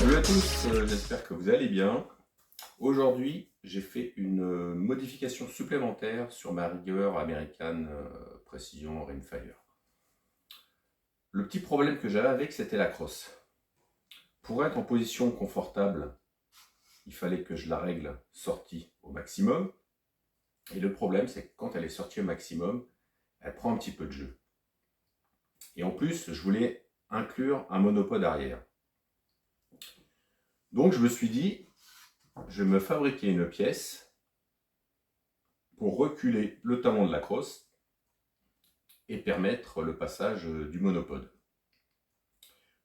Salut à tous, j'espère que vous allez bien. Aujourd'hui, j'ai fait une modification supplémentaire sur ma rigueur américaine précision Rimfire. Le petit problème que j'avais avec, c'était la crosse. Pour être en position confortable, il fallait que je la règle sortie au maximum. Et le problème, c'est que quand elle est sortie au maximum, elle prend un petit peu de jeu. Et en plus, je voulais inclure un monopode arrière. Donc je me suis dit, je vais me fabriquer une pièce pour reculer le talon de la crosse et permettre le passage du monopode.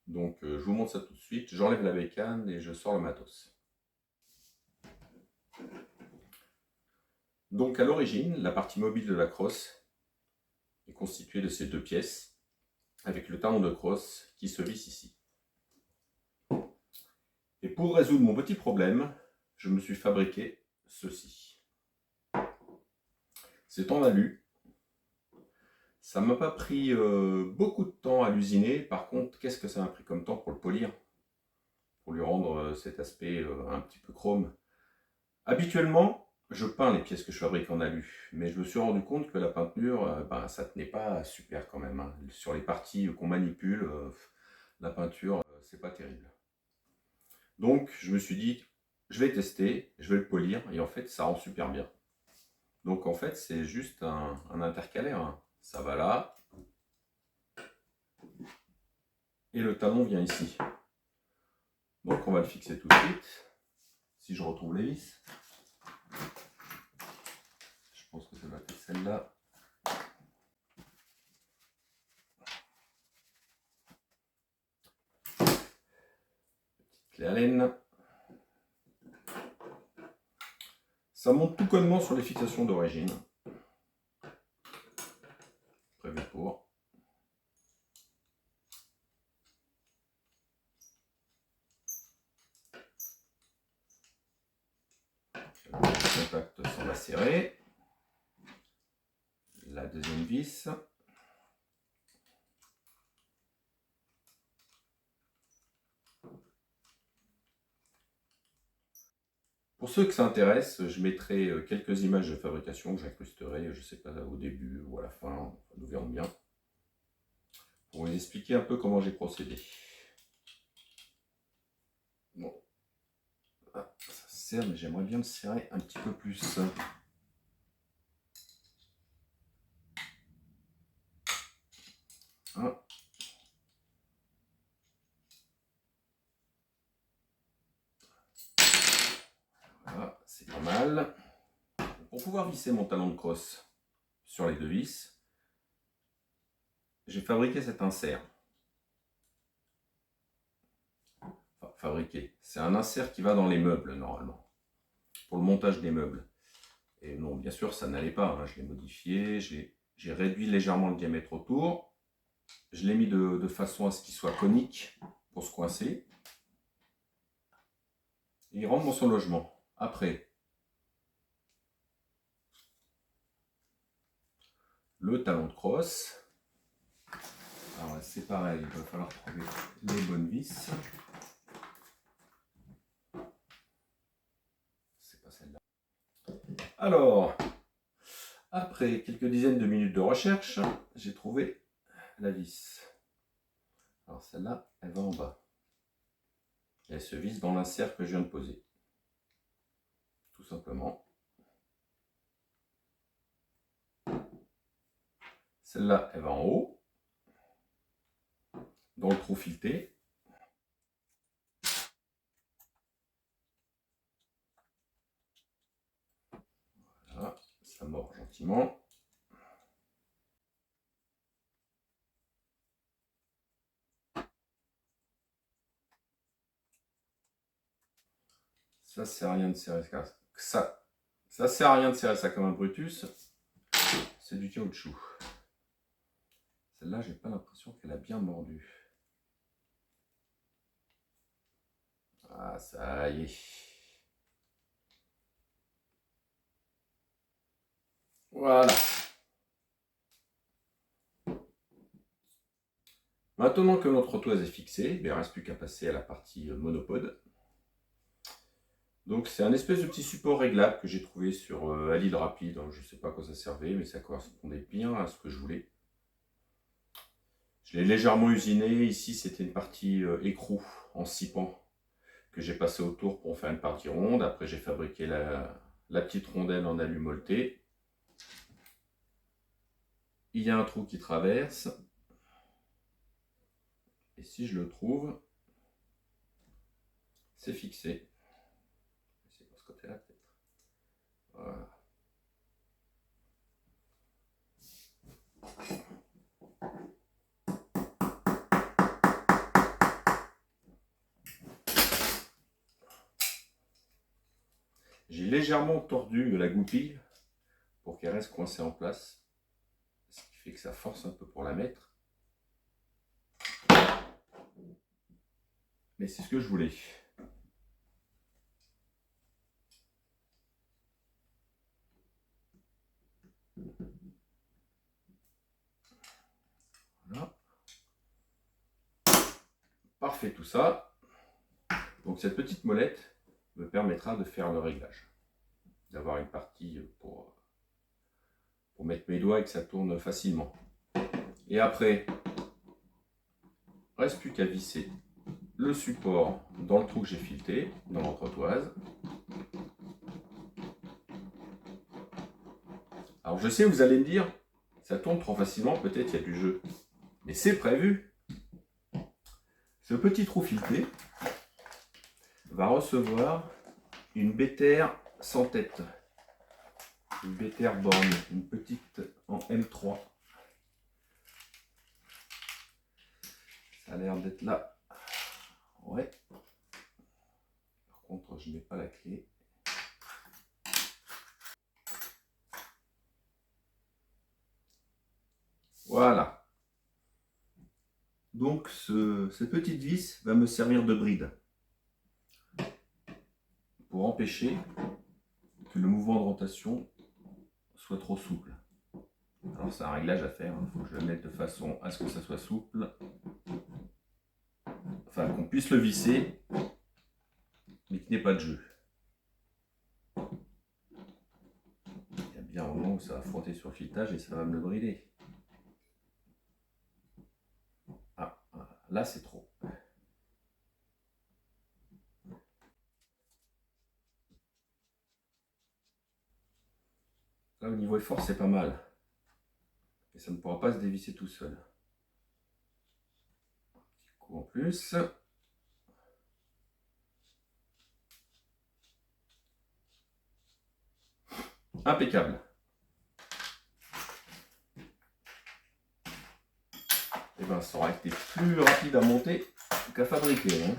Donc je vous montre ça tout de suite, j'enlève la bécane et je sors le matos. Donc à l'origine, la partie mobile de la crosse est constituée de ces deux pièces avec le talon de crosse qui se visse ici. Et pour résoudre mon petit problème, je me suis fabriqué ceci. C'est en alu. Ça ne m'a pas pris beaucoup de temps à l'usiner. Par contre, qu'est-ce que ça m'a pris comme temps pour le polir, pour lui rendre cet aspect un petit peu chrome. Habituellement, je peins les pièces que je fabrique en alu, mais je me suis rendu compte que la peinture, ça tenait pas super quand même. Sur les parties qu'on manipule, la peinture, c'est pas terrible. Donc, je me suis dit, je vais tester, je vais le polir, et en fait, ça rend super bien. Donc, en fait, c'est juste un intercalaire. Ça va là, et le talon vient ici. Donc, on va le fixer tout de suite. Si je retrouve les vis, je pense que ça va être celle-là. Clé à laine. Ça monte tout connement sur les fixations d'origine. Prévu pour. Le contact s'en va serrer. La deuxième vis. Pour ceux que ça intéresse, je mettrai quelques images de fabrication que j'incrusterai, je ne sais pas, au début ou à la fin, nous verrons bien, pour vous expliquer un peu comment j'ai procédé. Bon, ah, ça serre, mais j'aimerais bien le serrer un petit peu plus. Ah. Voilà, c'est pas mal. Pour pouvoir visser mon talon de crosse sur les deux vis, j'ai fabriqué cet insert. Enfin, fabriqué. C'est un insert qui va dans les meubles normalement, pour le montage des meubles. Et non, bien sûr, ça n'allait pas. Je l'ai modifié, j'ai réduit légèrement le diamètre autour. Je l'ai mis de façon à ce qu'il soit conique pour se coincer. Et il rentre dans son logement. Après, le talon de crosse. Alors c'est pareil, il va falloir trouver les bonnes vis. C'est pas celle-là. Alors, après quelques dizaines de minutes de recherche, j'ai trouvé la vis. Alors celle-là, elle va en bas. Elle se visse dans l'insert que je viens de poser. Tout simplement. Celle-là, elle va en haut, dans le trou fileté. gentiment. Ça sert à rien de serrer ça. Ça sert à rien de serrer ça comme un Brutus. C'est du caoutchouc. Celle-là, j'ai pas l'impression qu'elle a bien mordu. Ah, ça y est. Voilà. Maintenant que notre toise est fixée, il ne reste plus qu'à passer à la partie monopode. Donc c'est un espèce de petit support réglable que j'ai trouvé sur Alil Rapide. Je ne sais pas à quoi ça servait, mais ça correspondait bien à ce que je voulais. Je l'ai légèrement usiné. Ici, c'était une partie écrou en 6 pans que j'ai passé autour pour faire une partie ronde. Après, j'ai fabriqué la petite rondelle en alu molleté. Il y a un trou qui traverse. Et si je le trouve, c'est fixé. C'est pour ce côté-là peut-être. Voilà. J'ai légèrement tordu la goupille pour qu'elle reste coincée en place. Ce qui fait que ça force un peu pour la mettre. Mais c'est ce que je voulais. Voilà. Parfait tout ça. Donc cette petite molette me permettra de faire le réglage. D'avoir une partie pour mettre mes doigts et que ça tourne facilement. Et après, reste plus qu'à visser le support dans le trou que j'ai fileté, dans l'entretoise. Alors je sais, vous allez me dire, ça tourne trop facilement, peut-être il y a du jeu. Mais c'est prévu. Ce petit trou fileté va recevoir une bétaire sans tête. Une bétaire borne, une petite en M3. Ça a l'air d'être là. Ouais. Par contre, je n'ai pas la clé. Voilà. Donc, cette petite vis va me servir de bride pour empêcher que le mouvement de rotation soit trop souple. Alors, c'est un réglage à faire. Il faut que je le mette de façon à ce que ça soit souple. Enfin, qu'on puisse le visser, mais qu'il n'y ait pas de jeu. Il y a bien un moment où ça va frotter sur le filetage et ça va me le brider. Ah, là c'est trop. Là au niveau effort c'est pas mal. Et ça ne pourra pas se dévisser tout seul. Un petit coup en plus. Impeccable. Et bien ça aura été plus rapide à monter qu'à fabriquer. Hein.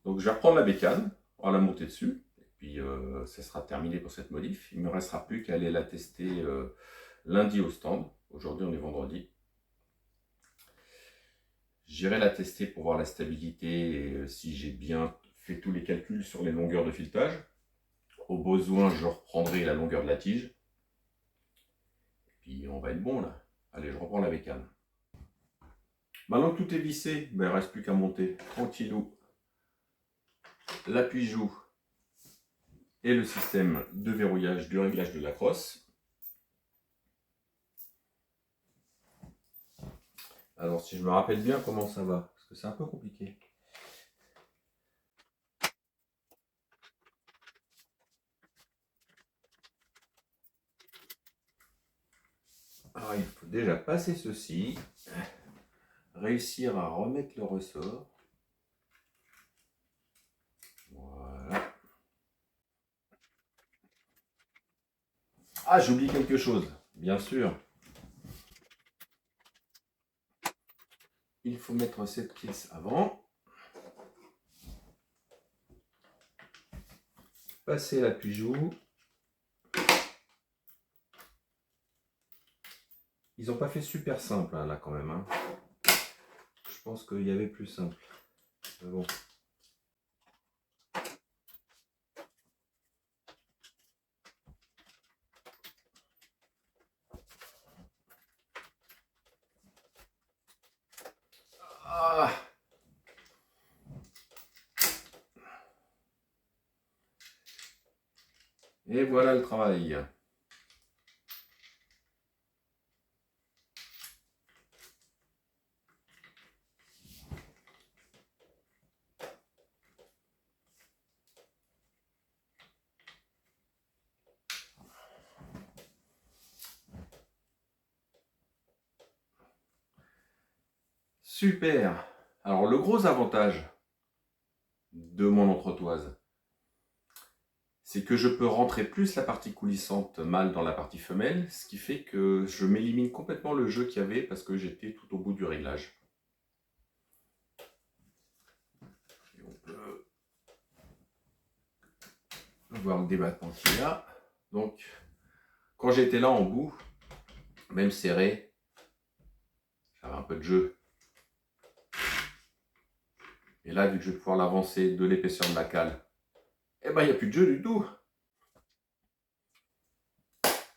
Donc je vais reprendre la bécane, on va la monter dessus. Et puis ça sera terminé pour cette modif. Il ne me restera plus qu'à aller la tester lundi au stand. Aujourd'hui on est vendredi. J'irai la tester pour voir la stabilité et si j'ai bien fait tous les calculs sur les longueurs de filetage. Au besoin, je reprendrai la longueur de la tige. Et puis on va être bon là. Allez, je reprends la bécane. Maintenant que tout est vissé, il ne reste plus qu'à monter tranquillou l'appui-joue et le système de verrouillage du réglage de la crosse. Alors si je me rappelle bien comment ça va, parce que c'est un peu compliqué. Alors il faut déjà passer ceci, réussir à remettre le ressort. Voilà. Ah, j'oublie quelque chose, bien sûr. Il faut mettre cette pièce avant. Passer l'appui-joue. Ils n'ont pas fait super simple hein, là quand même. Hein. Je pense qu'il y avait plus simple. Mais bon. Ah. Et voilà le travail. Super. Alors le gros avantage de mon entretoise, c'est que je peux rentrer plus la partie coulissante mâle dans la partie femelle, ce qui fait que je m'élimine complètement le jeu qu'il y avait parce que j'étais tout au bout du réglage. Et on peut voir le débattement qu'il y a. Donc, quand j'étais là en bout, même serré, j'avais un peu de jeu. Et là, vu que je vais pouvoir l'avancer de l'épaisseur de la cale, eh ben, il n'y a plus de jeu du tout.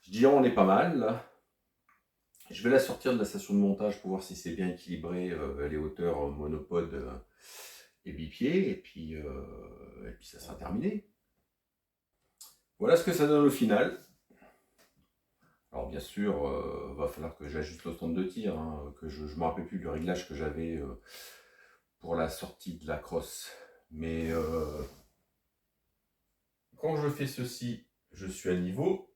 Je dis, on est pas mal, là. Je vais la sortir de la station de montage pour voir si c'est bien équilibré, les hauteurs monopode et bipied, et puis ça sera terminé. Voilà ce que ça donne au final. Alors bien sûr, va falloir que j'ajuste le stand de tir, hein, que je ne me rappelle plus du réglage que j'avais pour la sortie de la crosse. Mais quand je fais ceci, je suis à niveau.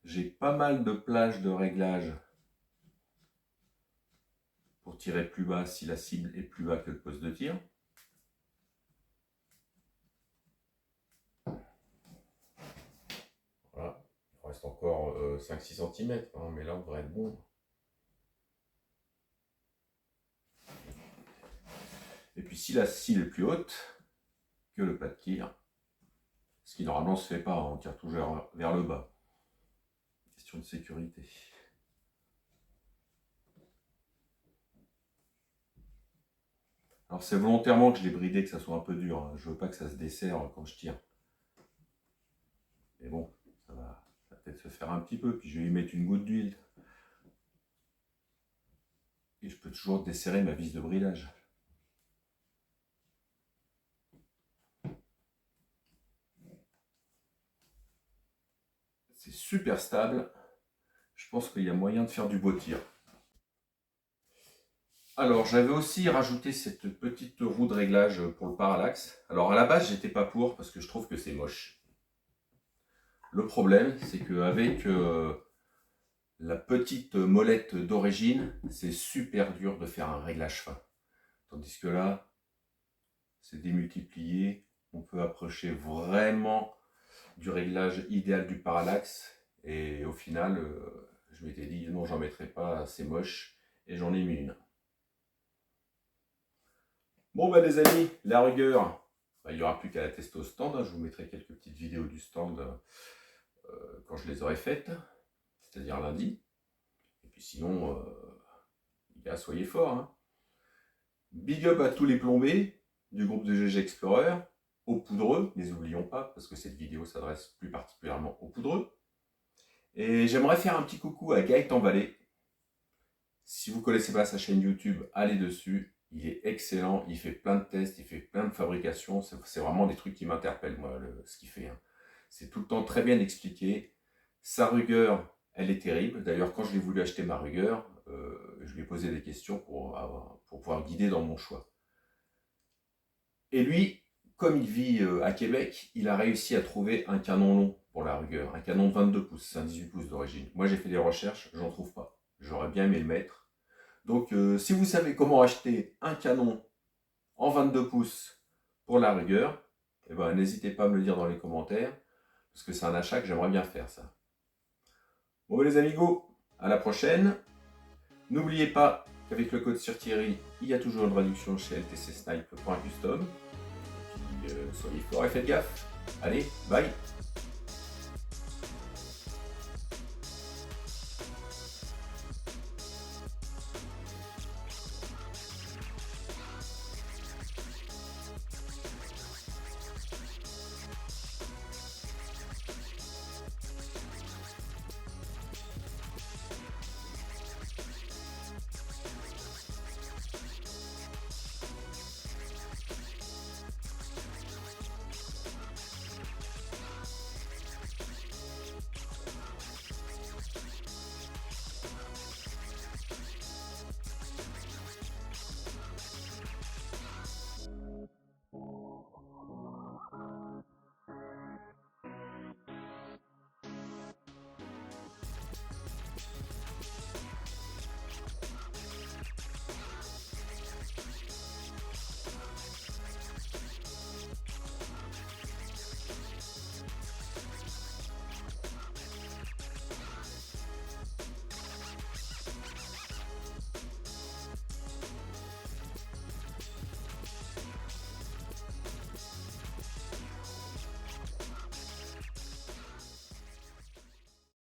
J'ai pas mal de plages de réglage pour tirer plus bas si la cible est plus bas que le poste de tir. Voilà, il reste encore 5-6 cm, hein, mais là on devrait être bon. Et puis si la cible est plus haute que le plat de tir, ce qui normalement ne se fait pas, on tire toujours vers le bas. Question de sécurité. Alors c'est volontairement que je l'ai bridé, que ça soit un peu dur. Hein. Je veux pas que ça se desserre quand je tire. Mais bon, ça va peut-être se faire un petit peu. Puis je vais y mettre une goutte d'huile. Et je peux toujours desserrer ma vis de bridage. C'est super stable. Je pense qu'il y a moyen de faire du beau tir. Alors j'avais aussi rajouté cette petite roue de réglage pour le parallaxe. Alors à la base j'étais pas pour parce que je trouve que c'est moche. Le problème c'est qu'avec la petite molette d'origine, c'est super dur de faire un réglage fin. Tandis que là, c'est démultiplié. On peut approcher vraiment du réglage idéal du parallaxe. Et au final, je m'étais dit non, j'en mettrai pas, c'est moche. Et j'en ai mis une. Bon bah les amis, la rigueur, il n'y aura plus qu'à la tester au stand. Hein. Je vous mettrai quelques petites vidéos du stand quand je les aurai faites, c'est-à-dire lundi. Et puis sinon, les gars, soyez forts. Hein. Big up à tous les plombés du groupe de GG Explorer, aux poudreux, ne les oublions pas, parce que cette vidéo s'adresse plus particulièrement aux poudreux. Et j'aimerais faire un petit coucou à Gaëtan Vallée. Si vous ne connaissez pas sa chaîne YouTube, allez dessus. Il est excellent, il fait plein de tests, il fait plein de fabrications. C'est vraiment des trucs qui m'interpellent, moi, ce qu'il fait. Hein. C'est tout le temps très bien expliqué. Sa rigueur, elle est terrible. D'ailleurs, quand je l'ai voulu acheter ma rigueur, je lui ai posé des questions pour pouvoir guider dans mon choix. Et lui, comme il vit à Québec, il a réussi à trouver un canon long pour la rigueur. Un canon de 22 pouces, c'est un 18 pouces d'origine. Moi, j'ai fait des recherches, j'en trouve pas. J'aurais bien aimé le mettre. Donc, si vous savez comment acheter un canon en 22 pouces pour la rigueur, eh ben, n'hésitez pas à me le dire dans les commentaires. parce que c'est un achat que j'aimerais bien faire, ça. Bon, les amigos, à la prochaine. N'oubliez pas qu'avec le code sur Thierry, il y a toujours une réduction chez LTC Snipe.custom. Soyez forts et faites gaffe. Allez, bye!